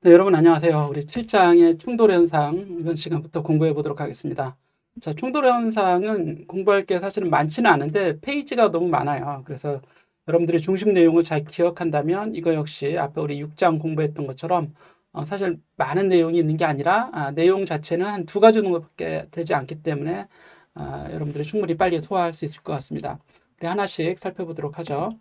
네, 여러분 안녕하세요. 우리 7장의 충돌 현상 이번 시간부터 공부해 보도록 하겠습니다. 자, 충돌 현상은 공부할 게 사실은 많지는 않은데 페이지가 너무 많아요. 그래서 여러분들이 중심 내용을 잘 기억한다면 이거 역시 앞에 우리 6장 공부했던 것처럼 사실 많은 내용이 있는 게 아니라 내용 자체는 한 두 가지 정도밖에 되지 않기 때문에 여러분들이 충분히 빨리 소화할 수 있을 것 같습니다. 우리 하나씩 살펴보도록 하죠.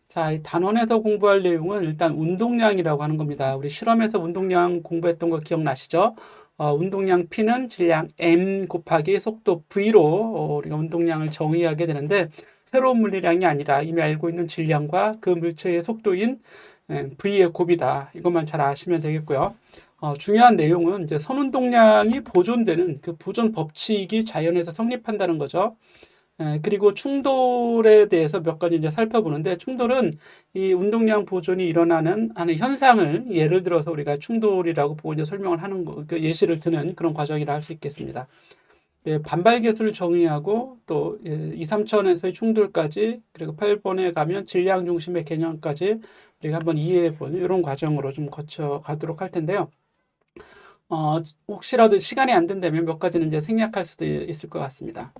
자, 이 단원에서 공부할 내용은 일단 운동량이라고 하는 겁니다. 우리 실험에서 운동량 공부했던 거 기억나시죠? 운동량 P는 질량 M 곱하기 속도 V로 우리가 운동량을 정의하게 되는데 새로운 물리량이 아니라 이미 알고 있는 질량과 그 물체의 속도인 V의 곱이다. 이것만 잘 아시면 되겠고요. 중요한 내용은 이제 선운동량이 보존되는 그 보존 법칙이 자연에서 성립한다는 거죠. 그리고 충돌에 대해서 몇 가지 이제 살펴보는데 충돌은 이 운동량 보존이 일어나는 하는 현상을 예를 들어서 우리가 충돌이라고 보고 이제 설명을 하는 거, 그 예시를 드는 그런 과정이라 할 수 있겠습니다. 반발 계수를 정의하고 또 2, 3차원에서의 충돌까지 그리고 8번에 가면 질량 중심의 개념까지 우리가 한번 이해해 보는 이런 과정으로 좀 거쳐 가도록 할 텐데요. 혹시라도 시간이 안 된다면 몇 가지는 이제 생략할 수도 있을 것 같습니다.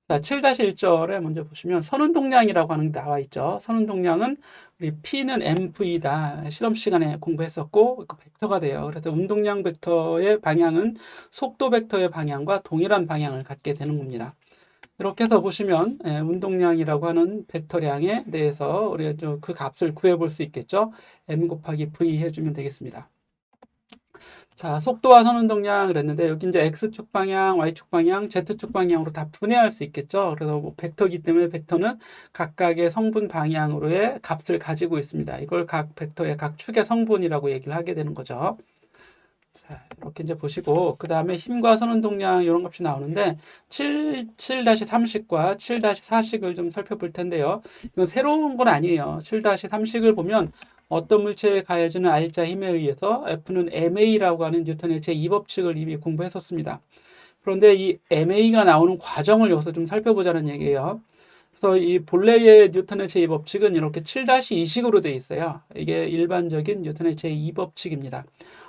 자, 7-1절에 먼저 보시면 선운동량이라고 하는 게 나와 있죠. 선운동량은 우리 P는 MV다. 실험 시간에 공부했었고 그 벡터가 돼요. 그래서 운동량 벡터의 방향은 속도 벡터의 방향과 동일한 방향을 갖게 되는 겁니다. 이렇게 해서 보시면 운동량이라고 하는 벡터량에 대해서 우리가 그 값을 구해볼 수 있겠죠. M 곱하기 V 해주면 되겠습니다. 자, 속도와 선운동량 그랬는데 여기 이제 X축 방향, Y축 방향, Z축 방향으로 다 분해할 수 있겠죠. 그래서 뭐 벡터이기 때문에 벡터는 각각의 성분 방향으로의 값을 가지고 있습니다. 이걸 각 벡터의 각 축의 성분이라고 얘기를 하게 되는 거죠. 자, 이렇게 이제 보시고 그 다음에 힘과 선운동량 이런 값이 나오는데 7-30과 7-4식을 좀 살펴볼 텐데요. 이건 새로운 건 아니에요. 7-3식을 보면 어떤 물체에 가해지는 R자 힘에 의해서 F는 ma라고 하는 뉴턴의 제2법칙을 이미 공부했었습니다. 그런데 이 ma가 나오는 과정을 여기서 좀 살펴보자는 얘기예요. 그래서 이 본래의 뉴턴의 제2법칙은 이렇게 7-2식으로 되어 있어요. 이게 일반적인 뉴턴의 제2법칙입니다.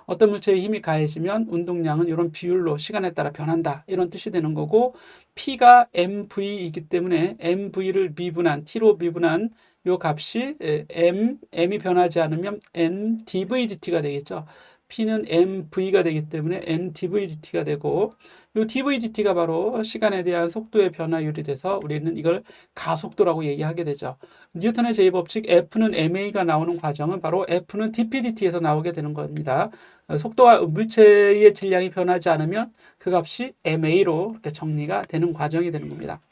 어떤 물체의 힘이 가해지면 운동량은 이런 비율로 시간에 따라 변한다. 이런 뜻이 되는 거고 P가 mv이기 때문에 mv를 미분한 t로 미분한 요 값이 m이 변하지 않으면 n dv dt가 되겠죠. P는 mv가 되기 때문에 n dv dt가 되고 요 dv dt가 바로 시간에 대한 속도의 변화율이 돼서 우리는 이걸 가속도라고 얘기하게 되죠. 뉴턴의 제2법칙 F는 ma가 나오는 과정은 바로 F는 dp dt에서 나오게 되는 겁니다. 속도와 물체의 질량이 변하지 않으면 그 값이 ma로 이렇게 정리가 되는 과정이 되는 겁니다.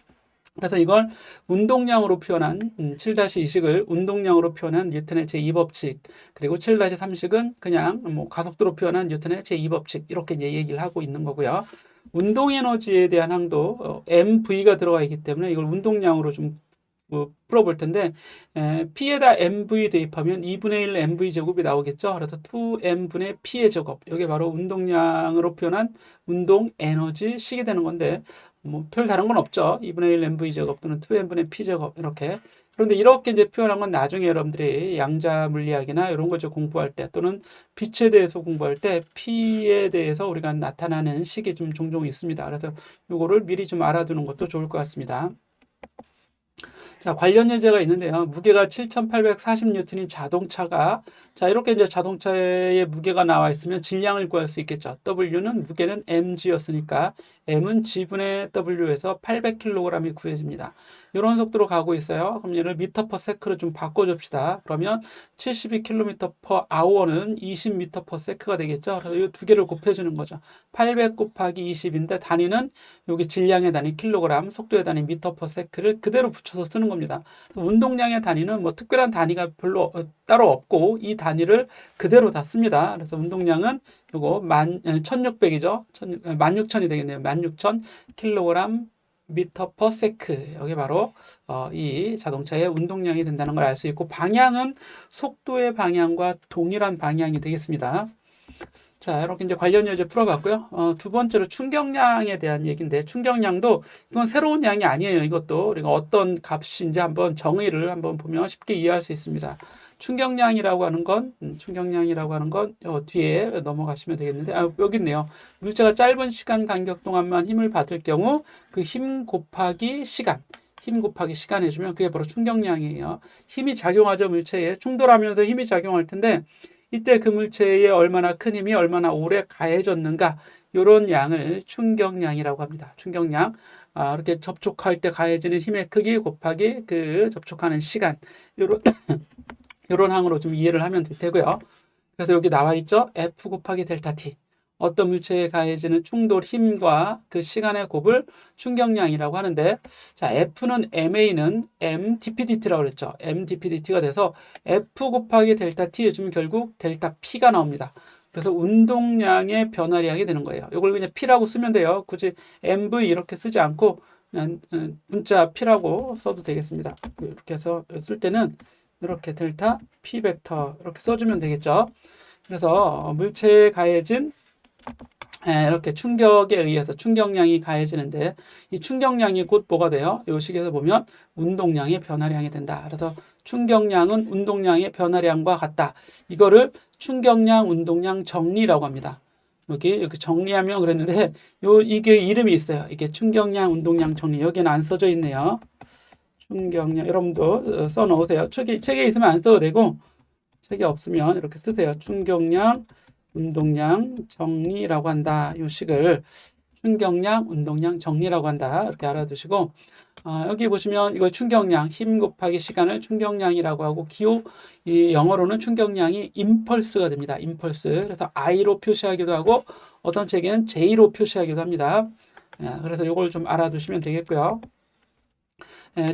그래서 이걸 운동량으로 표현한 7-2식을 운동량으로 표현한 뉴턴의 제2법칙 그리고 7-3식은 그냥 뭐 가속도로 표현한 뉴턴의 제2법칙 이렇게 이제 얘기를 하고 있는 거고요. 운동 에너지에 대한 항도 mv가 들어가 있기 때문에 이걸 운동량으로 좀 풀어볼 텐데 P에다 mv 대입하면 2분의 1 mv 제곱이 나오겠죠. 그래서 2m분의 P의 제곱 이게 바로 운동량으로 표현한 운동 에너지 식이 되는 건데 뭐 별 다른 건 없죠. 2분의 1 mv 제곱 또는 2m분의 P 제곱 이렇게. 그런데 이렇게 이제 표현한 건 나중에 여러분들이 양자 물리학이나 이런 거 공부할 때 또는 빛에 대해서 공부할 때 P에 대해서 우리가 나타나는 식이 좀 종종 있습니다. 그래서 이거를 미리 좀 알아두는 것도 좋을 것 같습니다. 자, 관련 예제가 있는데요. 무게가 7,840N인 자동차가 자, 이렇게 이제 자동차의 무게가 나와 있으면 질량을 구할 수 있겠죠. W는 무게는 mg였으니까 m은 g분의 w에서 800kg이 구해집니다. 이런 속도로 가고 있어요. 그럼 얘를 미터 퍼 세크로 좀 바꿔줍시다. 그러면 72km per hour는 20m per sec가 되겠죠. 그래서 이 두 개를 곱해주는 거죠. 800 곱하기 20인데 단위는 여기 질량의 단위 킬로그램, 속도의 단위 미터 퍼 세크를 그대로 붙여서 쓰는 겁니다. 운동량의 단위는 뭐 특별한 단위가 별로 따로 없고 이 단위를 그대로 다 씁니다. 그래서 운동량은 요거 1600이죠. 16,000이 되겠네요. 16,000 킬로그램 미터 퍼 세크. 여기 바로 이 자동차의 운동량이 된다는 걸 알 수 있고 방향은 속도의 방향과 동일한 방향이 되겠습니다. 자, 이렇게 이제 관련 예제 풀어봤고요. 두 번째로 충격량에 대한 얘기인데 충격량도 이건 새로운 양이 아니에요. 이것도 우리가 어떤 값인지 한번 정의를 한번 보면 쉽게 이해할 수 있습니다. 충격량이라고 하는 건 뒤에 넘어가시면 되겠는데, 여기 있네요. 물체가 짧은 시간 간격 동안만 힘을 받을 경우 그 힘 곱하기 시간, 힘 곱하기 시간 해주면 그게 바로 충격량이에요. 힘이 작용하죠. 물체에 충돌하면서 힘이 작용할 텐데, 이때 그 물체에 얼마나 큰 힘이 얼마나 오래 가해졌는가, 이런 양을 충격량이라고 합니다. 충격량. 이렇게 접촉할 때 가해지는 힘의 크기 곱하기 그 접촉하는 시간, 요런 항으로 좀 이해를 하면 될 테고요. 그래서 여기 나와 있죠. F 곱하기 델타 T. 어떤 물체에 가해지는 충돌 힘과 그 시간의 곱을 충격량이라고 하는데, 자, F는 MA는 M dPdt라고 그랬죠. M dPdt가 돼서 F 곱하기 델타 T 해주면 결국 델타 P가 나옵니다. 그래서 운동량의 변화량이 되는 거예요. 이걸 그냥 P라고 쓰면 돼요. 굳이 MV 이렇게 쓰지 않고 그냥 문자 P라고 써도 되겠습니다. 이렇게 해서 쓸 때는 이렇게 델타 P 벡터 이렇게 써주면 되겠죠. 그래서 물체에 가해진 이렇게 충격에 의해서 충격량이 가해지는데, 이 충격량이 곧 뭐가 돼요? 이 식에서 보면 운동량의 변화량이 된다. 그래서 충격량은 운동량의 변화량과 같다. 이거를 충격량, 운동량 정리라고 합니다. 여기 정리하면 그랬는데, 이게 이름이 있어요. 이게 충격량, 운동량 정리. 여기는 안 써져 있네요. 충격량, 여러분도 써 놓으세요. 책에 있으면 안 써도 되고, 책이 없으면 이렇게 쓰세요. 충격량, 운동량 정리라고 한다. 이 식을 충격량, 운동량 정리라고 한다. 이렇게 알아두시고, 여기 보시면 이거 충격량, 힘 곱하기 시간을 충격량이라고 하고, 이 영어로는 충격량이 임펄스가 됩니다. 임펄스. 그래서 I로 표시하기도 하고, 어떤 책에는 J로 표시하기도 합니다. 그래서 이걸 좀 알아두시면 되겠고요.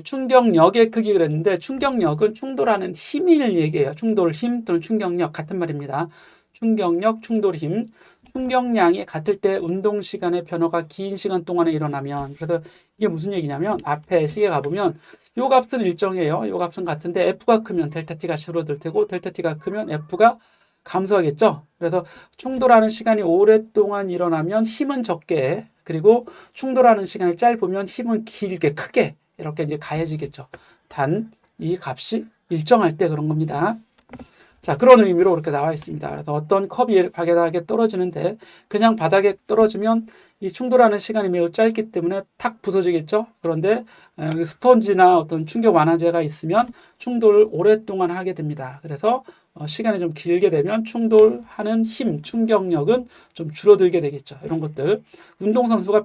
충격력의 크기 그랬는데, 충격력은 충돌하는 힘을 얘기해요. 충돌 힘 또는 충격력 같은 말입니다. 충격력, 충돌 힘. 충격량이 같을 때 운동 시간의 변화가 긴 시간 동안에 일어나면, 그래서 이게 무슨 얘기냐면, 앞에 시계 가보면 요 값은 일정해요. 요 값은 같은데 F가 크면 델타 T가 줄어들 테고, 델타 T가 크면 F가 감소하겠죠. 그래서 충돌하는 시간이 오랫동안 일어나면 힘은 적게, 그리고 충돌하는 시간이 짧으면 힘은 길게, 크게 이렇게 이제 가해지겠죠. 단 이 값이 일정할 때 그런 겁니다. 자, 그런 의미로 이렇게 나와 있습니다. 그래서 어떤 컵이 바닥에 떨어지는데, 그냥 바닥에 떨어지면 이 충돌하는 시간이 매우 짧기 때문에 탁 부서지겠죠. 그런데 여기 스펀지나 어떤 충격 완화제가 있으면 충돌을 오랫동안 하게 됩니다. 그래서 시간이 좀 길게 되면 충돌하는 힘, 충격력은 좀 줄어들게 되겠죠. 이런 것들. 운동선수가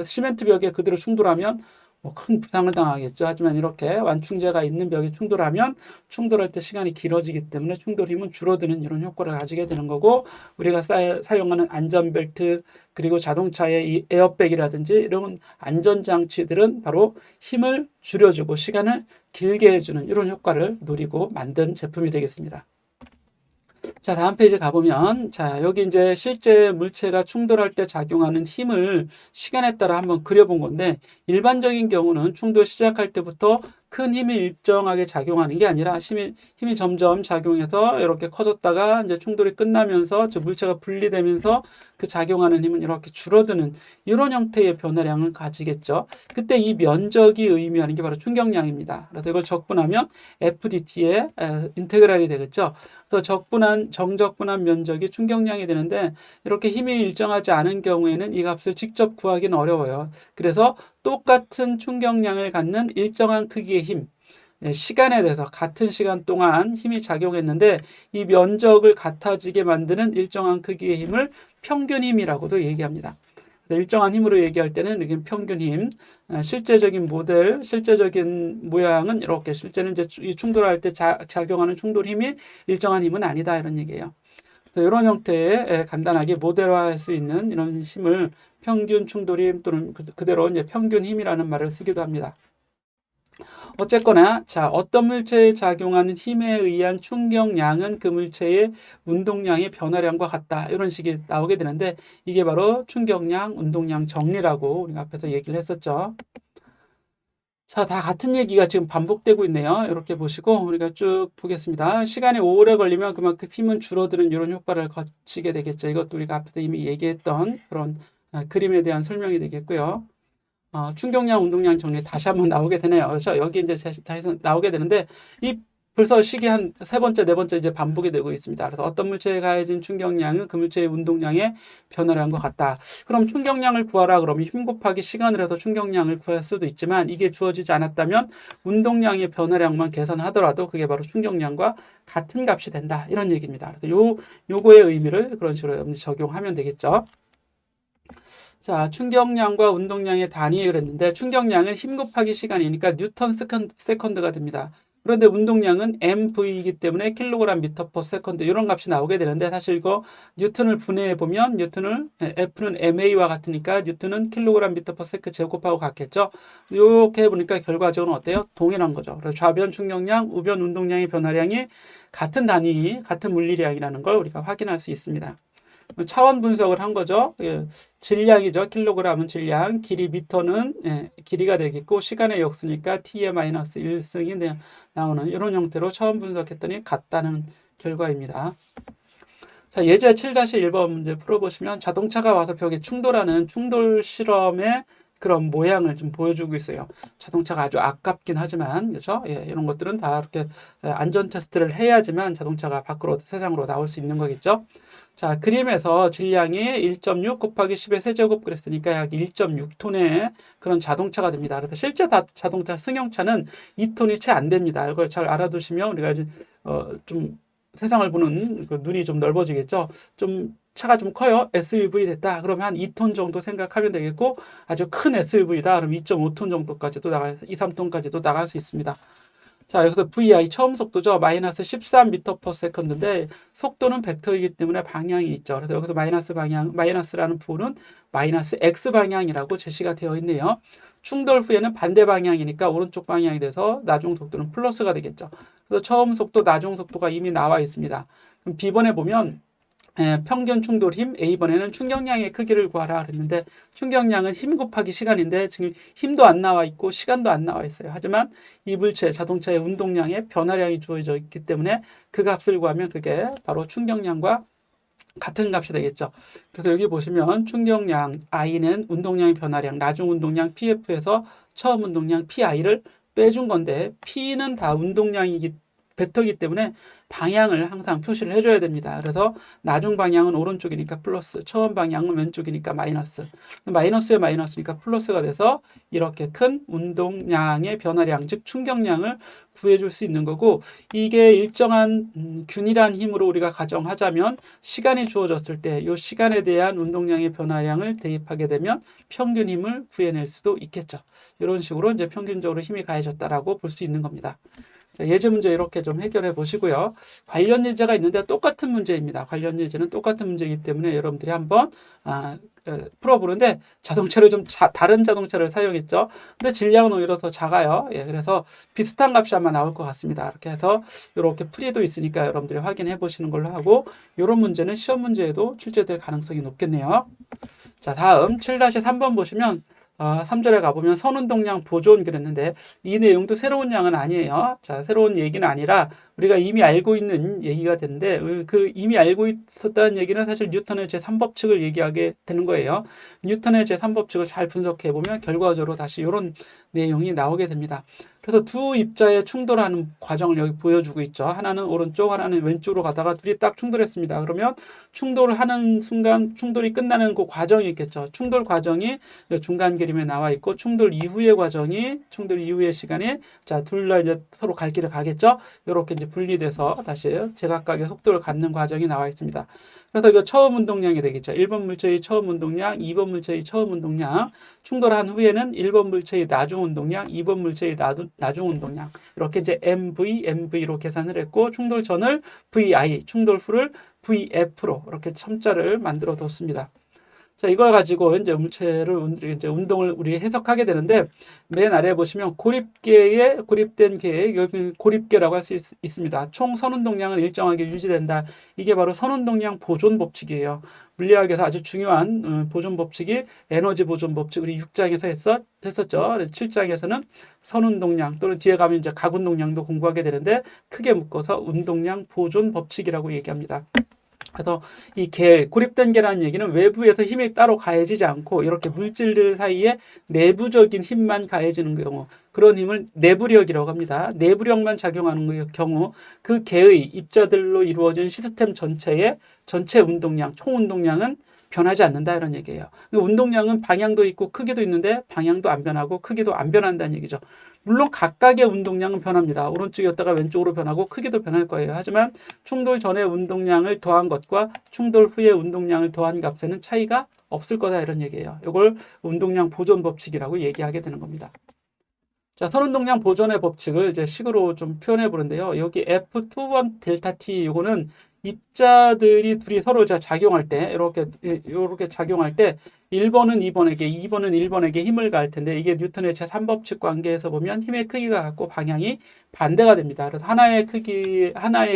시멘트 벽에 그대로 충돌하면 큰 부상을 당하겠죠. 하지만 이렇게 완충제가 있는 벽이 충돌하면 충돌할 때 시간이 길어지기 때문에 충돌 힘은 줄어드는 이런 효과를 가지게 되는 거고, 우리가 사용하는 안전벨트, 그리고 자동차의 이 에어백이라든지 이런 안전장치들은 바로 힘을 줄여주고 시간을 길게 해주는 이런 효과를 노리고 만든 제품이 되겠습니다. 자, 다음 페이지 가보면, 자, 여기 이제 실제 물체가 충돌할 때 작용하는 힘을 시간에 따라 한번 그려본 건데, 일반적인 경우는 충돌 시작할 때부터 큰 힘이 일정하게 작용하는 게 아니라 힘이 점점 작용해서 이렇게 커졌다가 이제 충돌이 끝나면서 저 물체가 분리되면서 그 작용하는 힘은 이렇게 줄어드는 이런 형태의 변화량을 가지겠죠. 그때 이 면적이 의미하는 게 바로 충격량입니다. 그래서 이걸 적분하면 FDT의 인테그랄이 되겠죠. 그래서 정적분한 면적이 충격량이 되는데, 이렇게 힘이 일정하지 않은 경우에는 이 값을 직접 구하기는 어려워요. 그래서 똑같은 충격량을 갖는 일정한 크기의 힘, 시간에 대해서 같은 시간 동안 힘이 작용했는데 이 면적을 같아지게 만드는 일정한 크기의 힘을 평균 힘이라고도 얘기합니다. 일정한 힘으로 얘기할 때는 이게 평균 힘, 실제적인 모델, 실제적인 모양은 이렇게, 실제는 이제 충돌할 때 작용하는 충돌 힘이 일정한 힘은 아니다, 이런 얘기예요. 그래서 이런 형태의 간단하게 모델화할 수 있는 이런 힘을 평균 충돌 힘 또는 그대로 이제 평균 힘이라는 말을 쓰기도 합니다. 어쨌거나, 자, 어떤 물체에 작용하는 힘에 의한 충격량은 그 물체의 운동량의 변화량과 같다. 이런 식이 나오게 되는데, 이게 바로 충격량, 운동량 정리라고 우리가 앞에서 얘기를 했었죠. 자, 다 같은 얘기가 지금 반복되고 있네요. 이렇게 보시고 우리가 쭉 보겠습니다. 시간이 오래 걸리면 그만큼 힘은 줄어드는 이런 효과를 거치게 되겠죠. 이것도 우리가 앞에서 이미 얘기했던 그런 그림에 대한 설명이 되겠고요. 충격량, 운동량 정리 다시 한번 나오게 되네요. 그래서 여기 이제 다시 나오게 되는데, 이 벌써 시기 한 세 번째, 네 번째 이제 반복이 되고 있습니다. 그래서 어떤 물체에 가해진 충격량은 그 물체의 운동량에 변화를 한 것 같다. 그럼 충격량을 구하라 그러면 힘 곱하기 시간을 해서 충격량을 구할 수도 있지만 이게 주어지지 않았다면 운동량의 변화량만 계산하더라도 그게 바로 충격량과 같은 값이 된다. 이런 얘기입니다. 그래서 요거의 의미를 그런 식으로 적용하면 되겠죠. 자, 충격량과 운동량의 단위를 했는데 충격량은 힘 곱하기 시간이니까 뉴턴 세컨드가 됩니다. 그런데 운동량은 MV이기 때문에 킬로그램 미터 퍼 세컨드 이런 값이 나오게 되는데 사실 이거 뉴턴을 분해해 보면 F는 MA와 같으니까 뉴턴은 킬로그램 미터 퍼 세컨드 제곱하고 같겠죠. 이렇게 해보니까 결과적으로 어때요? 동일한 거죠. 그래서 좌변 충격량, 우변 운동량의 변화량이 같은 단위, 같은 물리량이라는 걸 우리가 확인할 수 있습니다. 차원 분석을 한 거죠. 예, 질량이죠. 킬로그램은 질량, 길이 미터는 길이가 되겠고 시간의 역수니까 t의 마이너스 1승이 나오는 이런 형태로 차원 분석했더니 같다는 결과입니다. 자, 예제 7-1번 문제 풀어보시면 자동차가 와서 벽에 충돌하는 충돌 실험의 그런 모양을 좀 보여주고 있어요. 자동차가 아주 아깝긴 하지만, 그렇죠? 예, 이런 것들은 다 이렇게 안전 테스트를 해야지만 자동차가 밖으로 세상으로 나올 수 있는 거겠죠. 자, 그림에서 질량이 1.6 곱하기 10의 세제곱 그랬으니까 약 1.6톤의 그런 자동차가 됩니다. 그래서 실제 자동차 승용차는 2톤이 채 안 됩니다. 이걸 잘 알아두시면 우리가 이제 좀 세상을 보는 그 눈이 좀 넓어지겠죠. 좀 차가 좀 커요. SUV 됐다. 그러면 한 2톤 정도 생각하면 되겠고 아주 큰 SUV다. 그럼 2.5톤 정도까지도 2, 3톤까지도 나갈 수 있습니다. 자, 여기서 VI 처음 속도죠. 마이너스 13m per second인데 속도는 벡터이기 때문에 방향이 있죠. 그래서 여기서 마이너스 방향, 마이너스라는 부호는 마이너스 X 방향이라고 제시가 되어 있네요. 충돌 후에는 반대 방향이니까 오른쪽 방향이 돼서 나중 속도는 플러스가 되겠죠. 그래서 처음 속도, 나중 속도가 이미 나와 있습니다. 그럼 B번에 보면 평균 충돌 힘, A번에는 충격량의 크기를 구하라 그랬는데 충격량은 힘 곱하기 시간인데 지금 힘도 안 나와 있고 시간도 안 나와 있어요. 하지만 이 물체, 자동차의 운동량에 변화량이 주어져 있기 때문에 그 값을 구하면 그게 바로 충격량과 같은 값이 되겠죠. 그래서 여기 보시면 충격량 I는 운동량의 변화량, 나중 운동량 PF에서 처음 운동량 PI를 빼준 건데 P는 다 운동량이기 벡터이기 때문에 방향을 항상 표시를 해줘야 됩니다. 그래서 나중 방향은 오른쪽이니까 플러스, 처음 방향은 왼쪽이니까 마이너스, 마이너스에 마이너스니까 플러스가 돼서 이렇게 큰 운동량의 변화량, 즉 충격량을 구해줄 수 있는 거고 이게 일정한 균일한 힘으로 우리가 가정하자면 시간이 주어졌을 때 이 시간에 대한 운동량의 변화량을 대입하게 되면 평균 힘을 구해낼 수도 있겠죠. 이런 식으로 이제 평균적으로 힘이 가해졌다라고 볼 수 있는 겁니다. 자, 예제 문제 이렇게 좀 해결해 보시고요. 관련 예제가 있는데 똑같은 문제입니다. 관련 예제는 똑같은 문제이기 때문에 여러분들이 한번 풀어보는데 자동차를 좀 다른 자동차를 사용했죠. 근데 질량은 오히려 더 작아요. 예, 그래서 비슷한 값이 아마 나올 것 같습니다. 이렇게 해서 이렇게 풀이도 있으니까 여러분들이 확인해 보시는 걸로 하고 이런 문제는 시험 문제에도 출제될 가능성이 높겠네요. 자, 다음 7-3번 보시면 3절에 가보면 선운동량 보존 그랬는데 이 내용도 새로운 양은 아니에요. 자, 새로운 얘기는 아니라 우리가 이미 알고 있는 얘기가 되는데 그 이미 알고 있었다는 얘기는 사실 뉴턴의 제3법칙을 얘기하게 되는 거예요. 뉴턴의 제3법칙을 잘 분석해 보면 결과적으로 다시 이런 내용이 나오게 됩니다. 그래서 두 입자의 충돌하는 과정을 여기 보여주고 있죠. 하나는 오른쪽, 하나는 왼쪽으로 가다가 둘이 딱 충돌했습니다. 그러면 충돌을 하는 순간 충돌이 끝나는 그 과정이 있겠죠. 충돌 과정이 중간 그림에 나와 있고 충돌 이후의 과정이 충돌 이후의 시간이 자, 둘 다 이제 서로 갈 길을 가겠죠. 이렇게 이제 분리돼서 다시 제각각의 속도를 갖는 과정이 나와 있습니다. 그래서 이거 처음 운동량이 되겠죠. 1번 물체의 처음 운동량, 2번 물체의 처음 운동량, 충돌한 후에는 1번 물체의 나중 운동량, 2번 물체의 나중 운동량. 이렇게 이제 MV로 계산을 했고 충돌 전을 VI, 충돌 후를 VF로 이렇게 첨자를 만들어 뒀습니다. 자, 이걸 가지고 이제 물체를 이제 운동을 우리 해석하게 되는데 맨 아래 보시면 고립된 계에 여기 고립계라고 할 수 있습니다. 총 선운동량은 일정하게 유지된다. 이게 바로 선운동량 보존 법칙이에요. 물리학에서 아주 중요한 보존 법칙이 에너지 보존 법칙 우리 6장에서 했었죠. 7장에서는 선운동량 또는 뒤에 가면 이제 각운동량도 공부하게 되는데 크게 묶어서 운동량 보존 법칙이라고 얘기합니다. 그래서 이 계, 고립된 계라는 얘기는 외부에서 힘이 따로 가해지지 않고 이렇게 물질들 사이에 내부적인 힘만 가해지는 경우, 그런 힘을 내부력이라고 합니다. 내부력만 작용하는 경우 그 계의 입자들로 이루어진 시스템 전체의 전체 운동량, 총 운동량은 변하지 않는다 이런 얘기예요. 운동량은 방향도 있고 크기도 있는데 방향도 안 변하고 크기도 안 변한다는 얘기죠. 물론 각각의 운동량은 변합니다. 오른쪽이었다가 왼쪽으로 변하고 크기도 변할 거예요. 하지만 충돌 전에 운동량을 더한 것과 충돌 후에 운동량을 더한 값에는 차이가 없을 거다 이런 얘기예요. 이걸 운동량 보존 법칙이라고 얘기하게 되는 겁니다. 자, 선운동량 보존의 법칙을 이제 식으로 좀 표현해 보는데요. 여기 F21 델타 T 요거는 입자들이 둘이 서로 작용할 때 이렇게 작용할 때 1번은 2번에게, 2번은 1번에게 힘을 가할 텐데 이게 뉴턴의 제3법칙 관계에서 보면 힘의 크기가 같고 방향이 반대가 됩니다. 그래서 하나의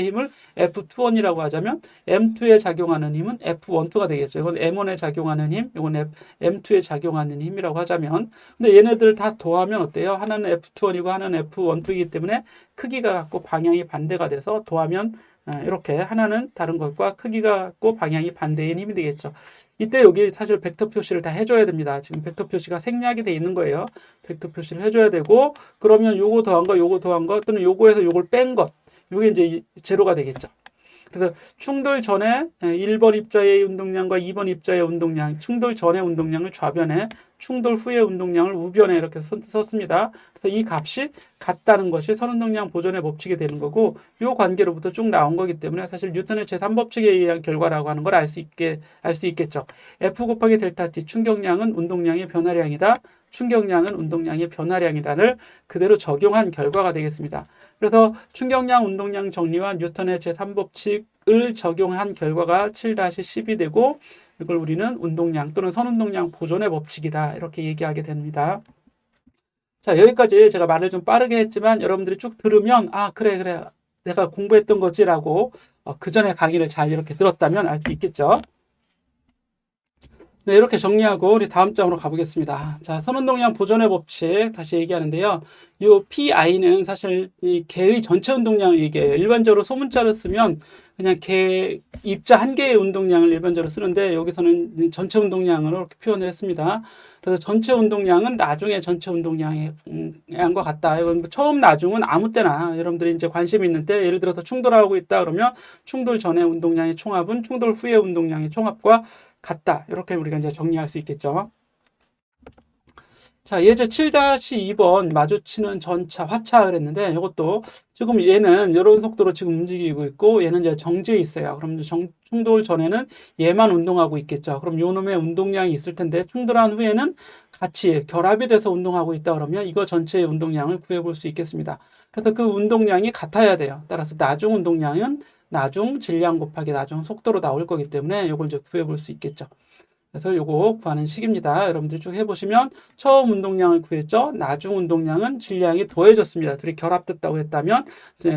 힘을 F21이라고 하자면 M2에 작용하는 힘은 F12가 되겠죠. 이건 M1에 작용하는 힘, 이건 M2에 작용하는 힘이라고 하자면, 근데 얘네들 다 더하면 어때요? 하나는 F21이고 하나는 F12이기 때문에 크기가 같고 방향이 반대가 돼서 더하면 이렇게 하나는 다른 것과 크기가 같고 방향이 반대인 힘이 되겠죠. 이때 여기 사실 벡터 표시를 다 해줘야 됩니다. 지금 벡터 표시가 생략이 돼 있는 거예요. 벡터 표시를 해줘야 되고, 그러면 요거 더한 거, 요거 더한 거, 또는 요거에서 요걸 뺀 것, 요게 이제 제로가 되겠죠. 그래서 충돌 전에 1번 입자의 운동량과 2번 입자의 운동량, 충돌 전의 운동량을 좌변에, 충돌 후의 운동량을 우변에 이렇게 썼습니다. 그래서 이 값이 같다는 것이 선운동량 보존의 법칙이 되는 거고, 이 관계로부터 쭉 나온 거기 때문에 사실 뉴턴의 제3법칙에 의한 결과라고 하는 걸 알 수 있겠죠. F 곱하기 델타 T, 충격량은 운동량의 변화량이다. 충격량은 운동량의 변화량이다를 그대로 적용한 결과가 되겠습니다. 그래서 충격량, 운동량 정리와 뉴턴의 제3법칙을 적용한 결과가 7-10이 되고, 이걸 우리는 운동량 또는 선운동량 보존의 법칙이다 이렇게 얘기하게 됩니다. 자, 여기까지 제가 말을 좀 빠르게 했지만 여러분들이 쭉 들으면 그래 내가 공부했던 거지라고 그 전에 강의를 잘 이렇게 들었다면 알 수 있겠죠. 네, 이렇게 정리하고 우리 다음 장으로 가보겠습니다. 자, 선운동량 보존의 법칙 다시 얘기하는데요. 이 PI는 사실 이 개의 전체 운동량을 얘기해요. 일반적으로 소문자를 쓰면 그냥 개 입자 한 개의 운동량을 일반적으로 쓰는데 여기서는 전체 운동량으로 이렇게 표현을 했습니다. 그래서 전체 운동량은 나중에 전체 운동량의 양과 같다. 이건 처음 나중은 아무 때나 여러분들이 이제 관심 있는 때, 예를 들어서 충돌하고 있다 그러면 충돌 전의 운동량의 총합은 충돌 후의 운동량의 총합과 같다. 이렇게 우리가 이제 정리할 수 있겠죠. 자, 예제 7-2번 마주치는 전차, 화차 그랬는데 이것도 지금 얘는 이런 속도로 지금 움직이고 있고 얘는 이제 정지해 있어요. 그럼 충돌 전에는 얘만 운동하고 있겠죠. 그럼 요 놈의 운동량이 있을 텐데 충돌한 후에는 같이 결합이 돼서 운동하고 있다 그러면 이거 전체의 운동량을 구해볼 수 있겠습니다. 그래서 그 운동량이 같아야 돼요. 따라서 나중 운동량은 나중 질량 곱하기 나중 속도로 나올 거기 때문에 이걸 이제 구해볼 수 있겠죠. 그래서 요거 구하는 식입니다. 여러분들 쭉 해보시면 처음 운동량을 구했죠. 나중 운동량은 질량이 더해졌습니다. 둘이 결합됐다고 했다면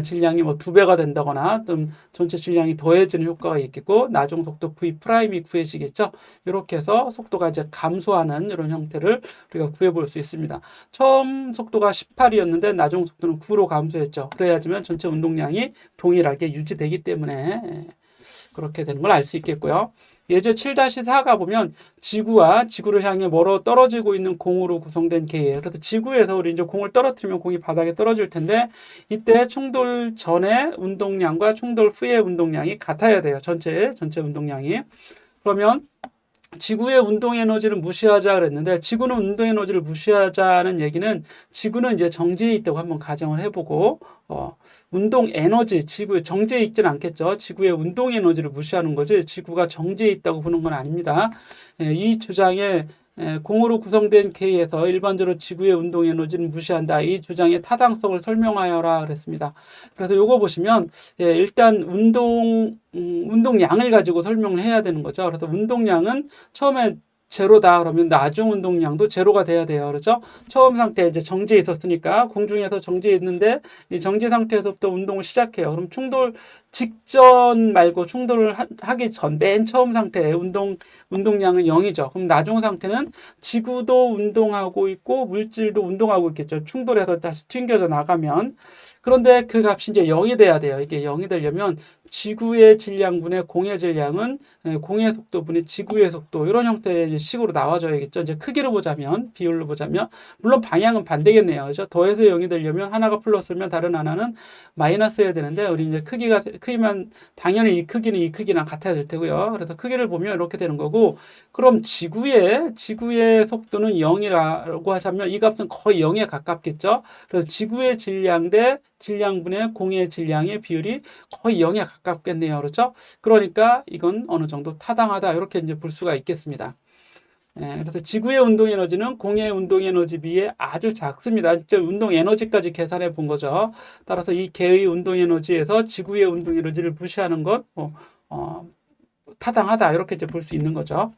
질량이 뭐 2배가 된다거나 좀 전체 질량이 더해지는 효과가 있겠고, 나중 속도 V 프라임이 구해지겠죠. 이렇게 해서 속도가 이제 감소하는 이런 형태를 우리가 구해볼 수 있습니다. 처음 속도가 18이었는데 나중 속도는 9로 감소했죠. 그래야지만 전체 운동량이 동일하게 유지되기 때문에 그렇게 되는 걸 알 수 있겠고요. 예제 7-4가 보면 지구와 지구를 향해 멀어 떨어지고 있는 공으로 구성된 개예요. 그래서 지구에서 우리 이제 공을 떨어뜨리면 공이 바닥에 떨어질 텐데 이때 충돌 전의 운동량과 충돌 후의 운동량이 같아야 돼요. 전체 운동량이. 그러면 지구의 운동 에너지를 무시하자 그랬는데, 지구는 운동 에너지를 무시하자는 얘기는 지구는 이제 정지해 있다고 한번 가정을 해보고 운동 에너지, 지구 정지해 있지는 않겠죠. 지구의 운동 에너지를 무시하는 거지 지구가 정지해 있다고 보는 건 아닙니다. 이 주장에 공으로 구성된 K에서 일반적으로 지구의 운동 에너지는 무시한다. 이 주장의 타당성을 설명하여라 그랬습니다. 그래서 요거 보시면 일단 운동량을 가지고 설명을 해야 되는 거죠. 그래서 운동량은 처음에 제로다 그러면 나중 운동량도 제로가 돼야 돼요. 그렇죠? 처음 상태에 이제 정지해 있었으니까 공중에서 정지해 있는데 이 정지 상태에서부터 운동을 시작해요. 그럼 충돌 직전 말고 충돌을 하기 전 맨 처음 상태에 운동량은 0이죠. 그럼 나중 상태는 지구도 운동하고 있고 물질도 운동하고 있겠죠. 충돌해서 다시 튕겨져 나가면. 그런데 그 값이 이제 0이 돼야 돼요. 이게 0이 되려면 지구의 질량분의 공의 질량은 공의 속도분의 지구의 속도 이런 형태의 이제 식으로 나와줘야겠죠. 이제 크기로 보자면 비율로 보자면 물론 방향은 반대겠네요. 그죠? 더해서 0이 되려면 하나가 플러스면 다른 하나는 마이너스여야 되는데 우리 이제 크기만 당연히 이 크기는 이 크기랑 같아야 될 테고요. 그래서 크기를 보면 이렇게 되는 거고 그럼 지구의 속도는 0이라고 하자면 이 값은 거의 0에 가깝겠죠. 그래서 지구의 질량 대 질량분의 공의 질량의 비율이 거의 0에 가깝겠네요. 그렇죠? 그러니까 이건 어느 정도 타당하다. 이렇게 이제 볼 수가 있겠습니다. 그래서 지구의 운동 에너지는 공의 운동 에너지 비에 아주 작습니다. 진짜 운동 에너지까지 계산해 본 거죠. 따라서 이 개의 운동 에너지에서 지구의 운동 에너지를 무시하는 건 타당하다. 이렇게 이제 볼 수 있는 거죠.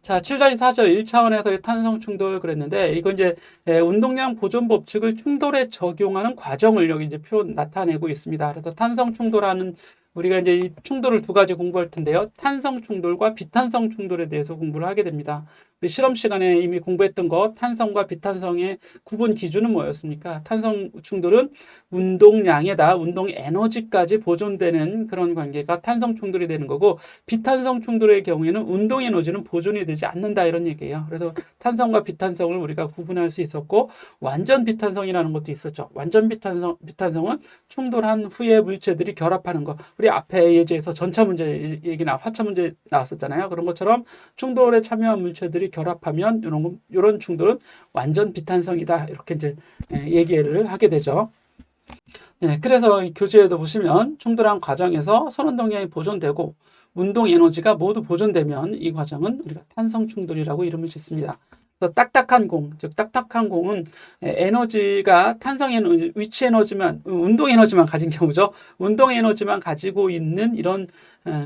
자, 7-4절 1차원에서의 탄성 충돌 그랬는데, 이거 이제 운동량 보존 법칙을 충돌에 적용하는 과정을 여기 이제 나타내고 있습니다. 그래서 탄성 충돌하는 우리가 이제 이 충돌을 두 가지 공부할 텐데요. 탄성 충돌과 비탄성 충돌에 대해서 공부를 하게 됩니다. 우리 실험 시간에 이미 공부했던 거 탄성과 비탄성의 구분 기준은 뭐였습니까? 탄성 충돌은 운동량에다 운동 에너지까지 보존되는 그런 관계가 탄성 충돌이 되는 거고 비탄성 충돌의 경우에는 운동 에너지는 보존이 되지 않는다 이런 얘기예요. 그래서 탄성과 비탄성을 우리가 구분할 수 있었고 완전 비탄성이라는 것도 있었죠. 완전 비탄성은 충돌한 후에 물체들이 결합하는 거. 우리 앞에 예제에서 전차 문제 얘기나 화차 문제 나왔었잖아요. 그런 것처럼 충돌에 참여한 물체들이 결합하면 이런 충돌은 완전 비탄성이다. 이렇게 이제 얘기를 하게 되죠. 네, 그래서 이 교재에도 보시면 충돌한 과정에서 선운동량이 보존되고 운동 에너지가 모두 보존되면 이 과정은 우리가 탄성 충돌이라고 이름을 짓습니다. 그래서 딱딱한 공, 즉 딱딱한 공은 에너지가 탄성 에너지, 위치 에너지만, 운동 에너지만 가진 경우죠. 운동 에너지만 가지고 있는 이런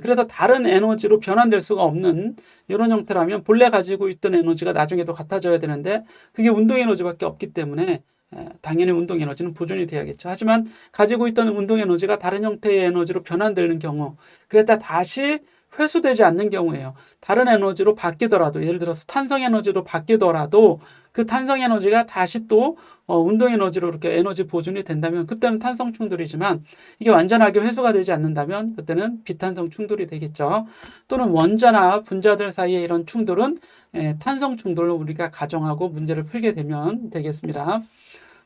그래서 다른 에너지로 변환될 수가 없는 이런 형태라면 본래 가지고 있던 에너지가 나중에도 같아져야 되는데 그게 운동 에너지밖에 없기 때문에 당연히 운동 에너지는 보존이 돼야겠죠. 하지만 가지고 있던 운동 에너지가 다른 형태의 에너지로 변환되는 경우, 그랬다 다시 회수되지 않는 경우에요. 다른 에너지로 바뀌더라도 예를 들어서 탄성 에너지로 바뀌더라도 그 탄성 에너지가 다시 또 운동 에너지로 이렇게 에너지 보존이 된다면 그때는 탄성 충돌이지만 이게 완전하게 회수가 되지 않는다면 그때는 비탄성 충돌이 되겠죠. 또는 원자나 분자들 사이의 이런 충돌은 탄성 충돌로 우리가 가정하고 문제를 풀게 되면 되겠습니다.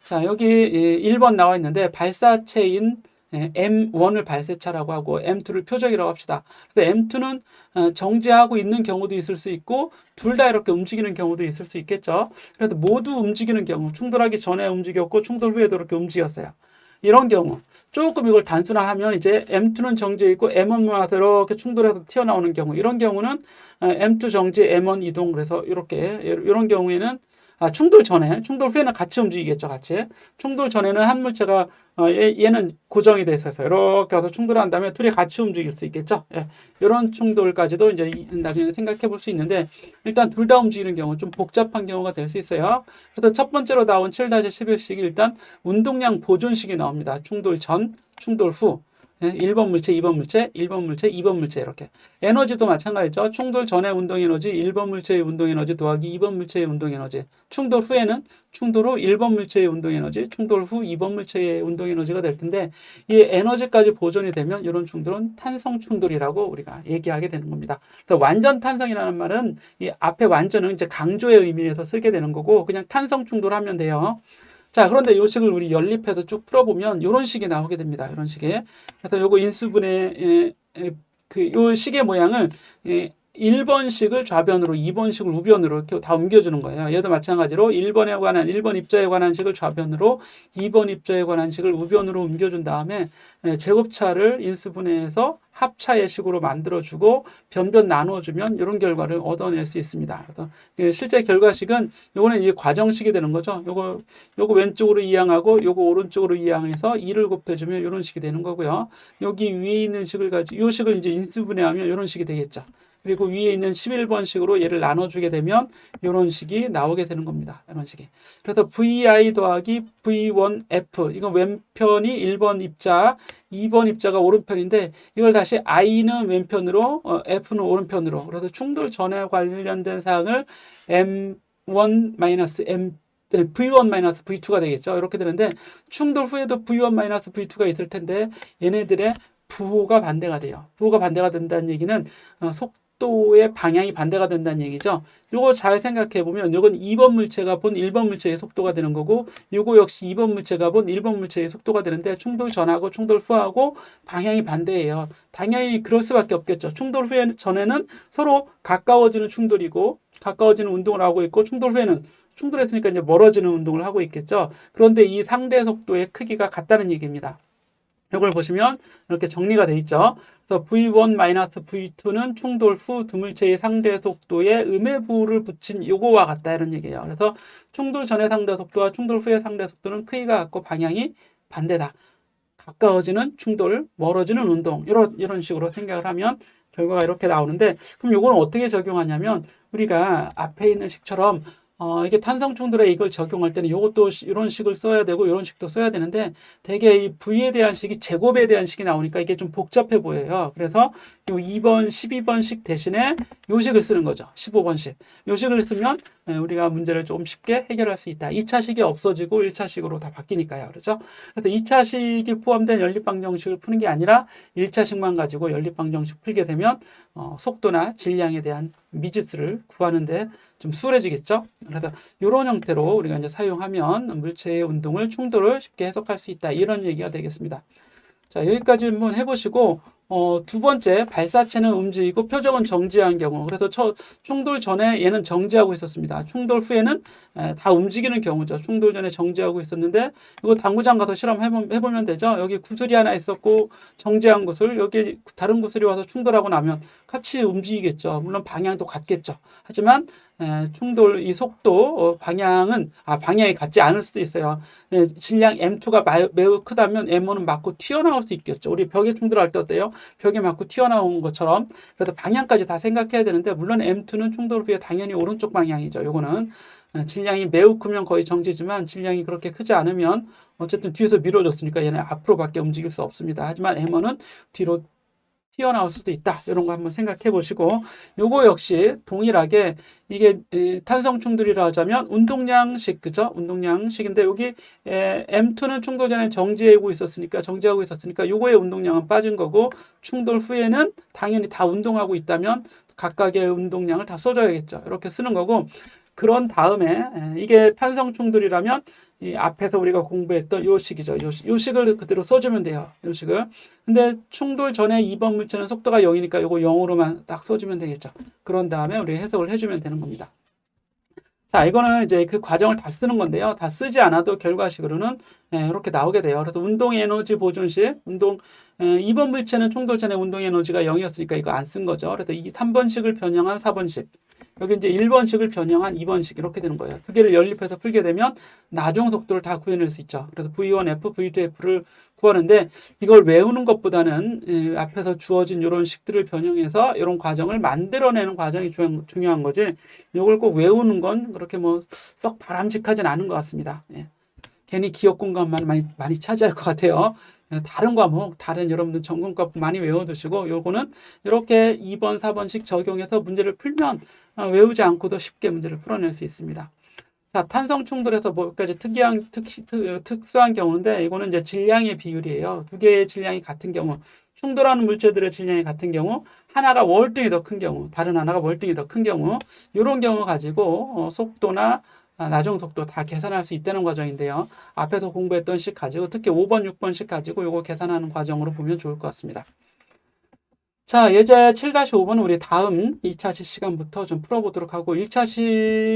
자, 여기 1번 나와 있는데 발사체인 M1을 발사차라고 하고 M2를 표적이라고 합시다. 그래서 M2는 정지하고 있는 경우도 있을 수 있고 둘 다 이렇게 움직이는 경우도 있을 수 있겠죠. 그래서 모두 움직이는 경우, 충돌하기 전에 움직였고 충돌 후에도 이렇게 움직였어요. 이런 경우 조금 이걸 단순화하면 이제 M2는 정지해 있고 M1만 이렇게 충돌해서 튀어나오는 경우, 이런 경우는 M2 정지, M1 이동. 그래서 이런 경우에는 충돌 전에, 충돌 후에는 같이 움직이겠죠, 같이. 충돌 전에는 한 물체가, 얘는 고정이 돼서 이렇게 와서 충돌한 다음에 둘이 같이 움직일 수 있겠죠. 예, 이런 충돌까지도 이제 나중에 생각해 볼 수 있는데, 일단 둘 다 움직이는 경우 좀 복잡한 경우가 될 수 있어요. 그래서 첫 번째로 나온 7-11식이 일단 운동량 보존식이 나옵니다. 충돌 전, 충돌 후. 1번 물체, 2번 물체, 1번 물체, 2번 물체 이렇게. 에너지도 마찬가지죠. 충돌 전의 운동 에너지 1번 물체의 운동 에너지 더하기 2번 물체의 운동 에너지. 충돌 후에는 충돌 후 1번 물체의 운동 에너지, 충돌 후 2번 물체의 운동 에너지가 될 텐데 이 에너지까지 보존이 되면 이런 충돌은 탄성 충돌이라고 우리가 얘기하게 되는 겁니다. 그래서 완전 탄성이라는 말은 이 앞에 완전은 이제 강조의 의미에서 쓰게 되는 거고 그냥 탄성 충돌하면 돼요. 자, 그런데 이 식을 우리 연립해서 쭉 풀어보면 이런 식이 나오게 됩니다. 이런 식의. 그래서 요거 인수분해, 요 식의 모양을 1번식을 좌변으로, 2번식을 우변으로 이렇게 다 옮겨주는 거예요. 얘도 마찬가지로 1번 입자에 관한 식을 좌변으로, 2번 입자에 관한 식을 우변으로 옮겨준 다음에 제곱차를 인수분해해서 합차의 식으로 만들어주고 변변 나눠주면 이런 결과를 얻어낼 수 있습니다. 그래서 실제 결과식은 요거는 이제 과정식이 되는 거죠. 요거 왼쪽으로 이항하고 요거 오른쪽으로 이항해서 2를 곱해주면 이런 식이 되는 거고요. 여기 위에 있는 식을 가지고 요 식을 이제 인수분해하면 이런 식이 되겠죠. 그리고 위에 있는 11번식으로 얘를 나눠주게 되면 이런 식이 나오게 되는 겁니다. 이런 식이. 그래서 VI 더하기 V1F. 이건 왼편이 1번 입자, 2번 입자가 오른편인데 이걸 다시 I는 왼편으로, F는 오른편으로. 그래서 충돌 전에 관련된 사항을 M1-M V1-V2가 되겠죠. 이렇게 되는데 충돌 후에도 V1-V2가 있을 텐데 얘네들의 부호가 반대가 돼요. 부호가 반대가 된다는 얘기는 속도의 방향이 반대가 된다는 얘기죠. 요거 잘 생각해 보면 요건 2번 물체가 본 1번 물체의 속도가 되는 거고 요거 역시 2번 물체가 본 1번 물체의 속도가 되는데 충돌 전하고 충돌 후하고 방향이 반대예요. 당연히 그럴 수밖에 없겠죠. 충돌 후에 전에는 서로 가까워지는 충돌이고 가까워지는 운동을 하고 있고 충돌 후에는 충돌했으니까 이제 멀어지는 운동을 하고 있겠죠. 그런데 이 상대 속도의 크기가 같다는 얘기입니다. 이걸 보시면 이렇게 정리가 돼 있죠. 그래서 V1-V2는 충돌 후 두 물체의 상대 속도에 음의 부호를 붙인 요거와 같다 이런 얘기예요. 그래서 충돌 전의 상대 속도와 충돌 후의 상대 속도는 크기가 같고 방향이 반대다. 가까워지는 충돌, 멀어지는 운동 이런 식으로 생각을 하면 결과가 이렇게 나오는데 그럼 요거는 어떻게 적용하냐면 우리가 앞에 있는 식처럼 이게 탄성 충돌에 이걸 적용할 때는 이것도 이런 식을 써야 되고 이런 식도 써야 되는데 대개 이 V에 대한 식이 제곱에 대한 식이 나오니까 이게 좀 복잡해 보여요. 그래서 요 2번, 12번식 대신에 요 식을 쓰는 거죠. 15번식. 요 식을 쓰면 우리가 문제를 좀 쉽게 해결할 수 있다. 2차식이 없어지고 1차식으로 다 바뀌니까요. 그렇죠? 그래서 2차식이 포함된 연립방정식을 푸는 게 아니라 1차식만 가지고 연립방정식 풀게 되면 속도나 질량에 대한 미지수를 구하는데 좀 수월해지겠죠. 그래서 이런 형태로 우리가 이제 사용하면 물체의 운동을 충돌을 쉽게 해석할 수 있다. 이런 얘기가 되겠습니다. 자, 여기까지 한번 해보시고 두 번째 발사체는 움직이고 표적은 정지한 경우. 그래서 충돌 전에 얘는 정지하고 있었습니다. 충돌 후에는 다 움직이는 경우죠. 충돌 전에 정지하고 있었는데 이거 당구장 가서 실험해보면 되죠. 여기 구슬이 하나 있었고 정지한 구슬, 여기 다른 구슬이 와서 충돌하고 나면 같이 움직이겠죠. 물론 방향도 같겠죠. 하지만 충돌 이 속도 방향이 같지 않을 수도 있어요. 질량 M2가 매우 크다면 M1은 맞고 튀어나올 수 있겠죠. 우리 벽에 충돌할 때 어때요? 벽에 맞고 튀어나온 것처럼. 그래서 방향까지 다 생각해야 되는데 물론 M2는 충돌 후에 당연히 오른쪽 방향이죠. 요거는 질량이 매우 크면 거의 정지지만 질량이 그렇게 크지 않으면 어쨌든 뒤에서 밀어줬으니까 얘는 앞으로밖에 움직일 수 없습니다. 하지만 M1은 뒤로 튀어나올 수도 있다. 이런 거 한번 생각해 보시고 요거 역시 동일하게 이게 탄성 충돌이라 하자면 운동량식 그죠? 운동량식인데 여기 M2는 충돌 전에 정지하고 있었으니까 요거의 운동량은 빠진 거고 충돌 후에는 당연히 다 운동하고 있다면 각각의 운동량을 다 써줘야겠죠. 이렇게 쓰는 거고 그런 다음에 이게 탄성 충돌이라면 이 앞에서 우리가 공부했던 요 식이죠. 요 식을 그대로 써주면 돼요. 요 식을. 근데 충돌 전에 2번 물체는 속도가 0이니까 요거 0으로만 딱 써주면 되겠죠. 그런 다음에 우리 해석을 해주면 되는 겁니다. 자, 이거는 이제 그 과정을 다 쓰는 건데요. 다 쓰지 않아도 결과식으로는 이렇게 나오게 돼요. 그래서 운동 에너지 보존식, 2번 물체는 충돌 전에 운동 에너지가 0이었으니까 이거 안 쓴 거죠. 그래서 이 3번식을 변형한 4번식. 여기 이제 1번식을 변형한 2번식 이렇게 되는 거예요. 두 개를 연립해서 풀게 되면 나중 속도를 다 구해낼 수 있죠. 그래서 V1F, V2F를 구하는데 이걸 외우는 것보다는 앞에서 주어진 이런 식들을 변형해서 이런 과정을 만들어내는 과정이 중요한 거지. 이걸 꼭 외우는 건 그렇게 뭐 썩 바람직하진 않은 것 같습니다. 괜히 기억 공간만 많이 차지할 것 같아요. 다른 과목, 다른 여러분들 전공과 많이 외워두시고 요거는 이렇게 2번, 4번씩 적용해서 문제를 풀면 외우지 않고도 쉽게 문제를 풀어낼 수 있습니다. 자, 탄성 충돌에서 뭐까지 특수한 경우인데 이거는 이제 질량의 비율이에요. 두 개의 질량이 같은 경우, 충돌하는 물체들의 질량이 같은 경우, 하나가 월등히 더 큰 경우, 다른 하나가 월등히 더 큰 경우, 이런 경우 가지고 속도나 나중 속도 다 계산할 수 있다는 과정인데요. 앞에서 공부했던 식 가지고 특히 5번, 6번씩 가지고 이거 계산하는 과정으로 보면 좋을 것 같습니다. 자, 예제 7-5번은 우리 다음 2차 시간부터 좀 풀어보도록 하고 1차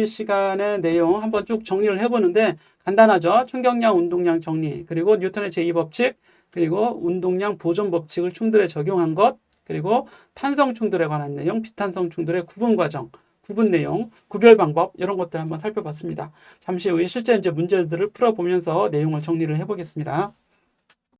시간의 내용 한번 쭉 정리를 해보는데 간단하죠. 충격량, 운동량 정리, 그리고 뉴턴의 제2법칙, 그리고 운동량 보존 법칙을 충돌에 적용한 것, 그리고 탄성 충돌에 관한 내용, 비탄성 충돌의 구분 과정, 구분 내용, 구별 방법 이런 것들 한번 살펴봤습니다. 잠시 후에 실제 이제 문제들을 풀어보면서 내용을 정리를 해보겠습니다.